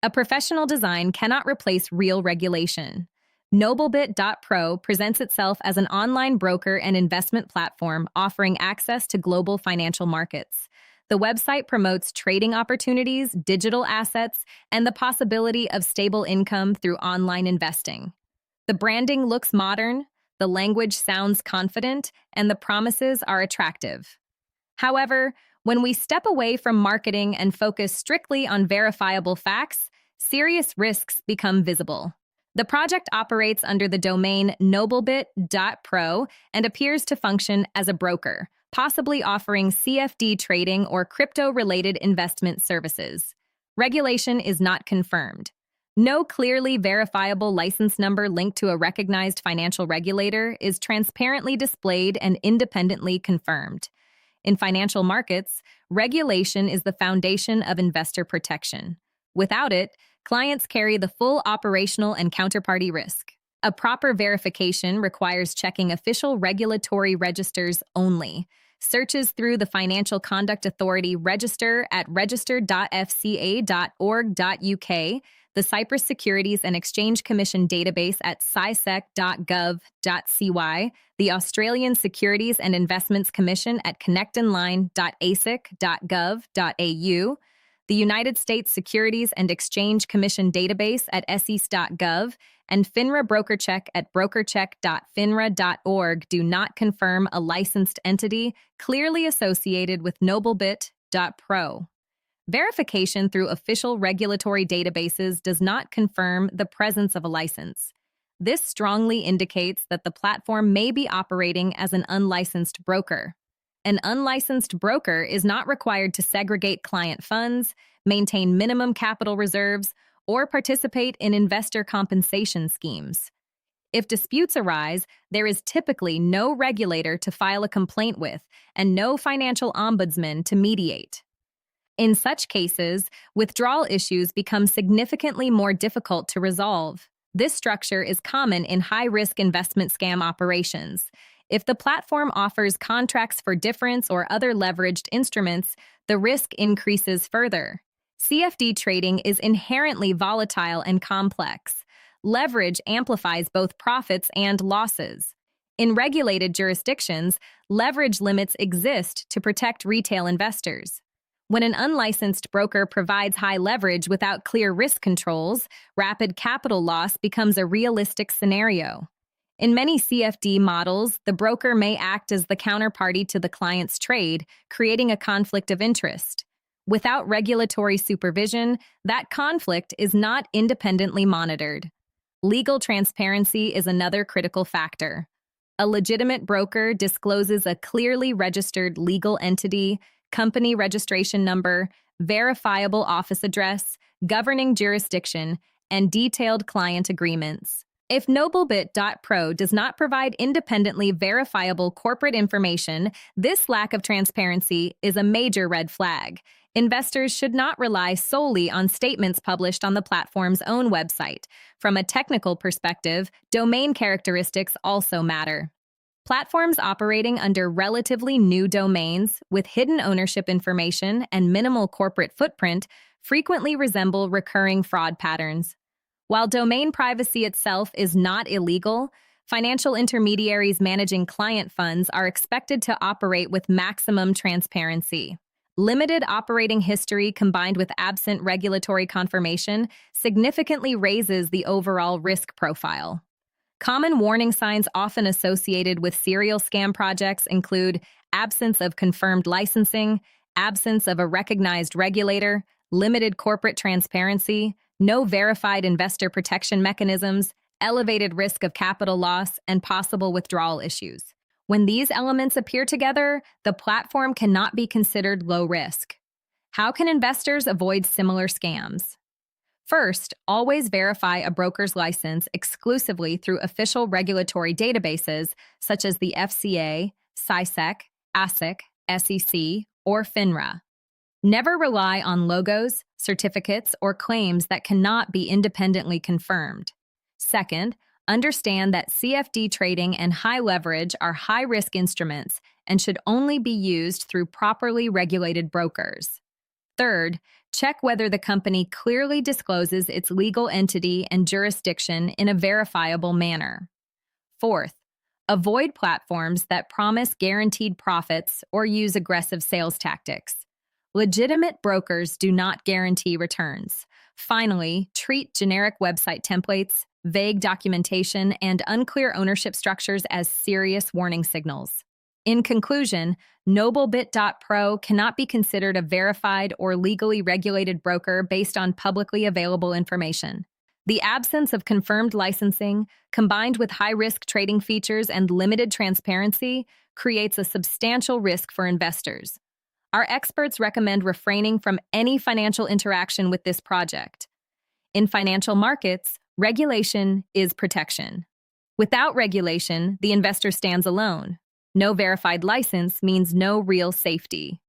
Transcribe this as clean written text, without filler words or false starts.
A professional design cannot replace real regulation. Noblebit.pro presents itself as an online broker and investment platform offering access to global financial markets. The website promotes trading opportunities, digital assets, and the possibility of stable income through online investing. The branding looks modern, the language sounds confident, and the promises are attractive. However, when we step away from marketing and focus strictly on verifiable facts, serious risks become visible. The project operates under the domain noblebit.pro and appears to function as a broker, possibly offering CFD trading or crypto-related investment services. Regulation is not confirmed. No clearly verifiable license number linked to a recognized financial regulator is transparently displayed and independently confirmed. In financial markets, regulation is the foundation of investor protection. Without it, clients carry the full operational and counterparty risk. A proper verification requires checking official regulatory registers only. Searches through the Financial Conduct Authority register at register.fca.org.uk, the Cyprus Securities and Exchange Commission database at sisec.gov.cy, the Australian Securities and Investments Commission at connectonline.asic.gov.au, the United States Securities and Exchange Commission database at SEC.gov, and FINRA BrokerCheck at brokercheck.finra.org do not confirm a licensed entity clearly associated with noblebit.pro. Verification through official regulatory databases does not confirm the presence of a license. This strongly indicates that the platform may be operating as an unlicensed broker. An unlicensed broker is not required to segregate client funds, maintain minimum capital reserves, or participate in investor compensation schemes. If disputes arise, there is typically no regulator to file a complaint with and no financial ombudsman to mediate. In such cases, withdrawal issues become significantly more difficult to resolve. This structure is common in high-risk investment scam operations. If the platform offers contracts for difference or other leveraged instruments, the risk increases further. CFD trading is inherently volatile and complex. Leverage amplifies both profits and losses. In regulated jurisdictions, leverage limits exist to protect retail investors. When an unlicensed broker provides high leverage without clear risk controls, rapid capital loss becomes a realistic scenario. In many CFD models, the broker may act as the counterparty to the client's trade, creating a conflict of interest. Without regulatory supervision, that conflict is not independently monitored. Legal transparency is another critical factor. A legitimate broker discloses a clearly registered legal entity, company registration number, verifiable office address, governing jurisdiction, and detailed client agreements. If noblebit.pro does not provide independently verifiable corporate information, this lack of transparency is a major red flag. Investors should not rely solely on statements published on the platform's own website. From a technical perspective, domain characteristics also matter. Platforms operating under relatively new domains with hidden ownership information and minimal corporate footprint frequently resemble recurring fraud patterns. While domain privacy itself is not illegal, financial intermediaries managing client funds are expected to operate with maximum transparency. Limited operating history combined with absent regulatory confirmation significantly raises the overall risk profile. Common warning signs often associated with serial scam projects include absence of confirmed licensing, absence of a recognized regulator, limited corporate transparency, no verified investor protection mechanisms, elevated risk of capital loss, and possible withdrawal issues. When these elements appear together, the platform cannot be considered low risk. How can investors avoid similar scams? First, always verify a broker's license exclusively through official regulatory databases such as the FCA, SISEC, ASIC, SEC, or FINRA. Never rely on logos, certificates, or claims that cannot be independently confirmed. Second, understand that CFD trading and high leverage are high-risk instruments and should only be used through properly regulated brokers. Third, Check whether the company clearly discloses its legal entity and jurisdiction in a verifiable manner. Fourth, avoid platforms that promise guaranteed profits or use aggressive sales tactics. Legitimate brokers do not guarantee returns. Finally, treat generic website templates, vague documentation, and unclear ownership structures as serious warning signals. In conclusion, noblebit.pro cannot be considered a verified or legally regulated broker based on publicly available information. The absence of confirmed licensing, combined with high-risk trading features and limited transparency, creates a substantial risk for investors. Our experts recommend refraining from any financial interaction with this project. In financial markets, regulation is protection. Without regulation, the investor stands alone. No verified license means no real safety.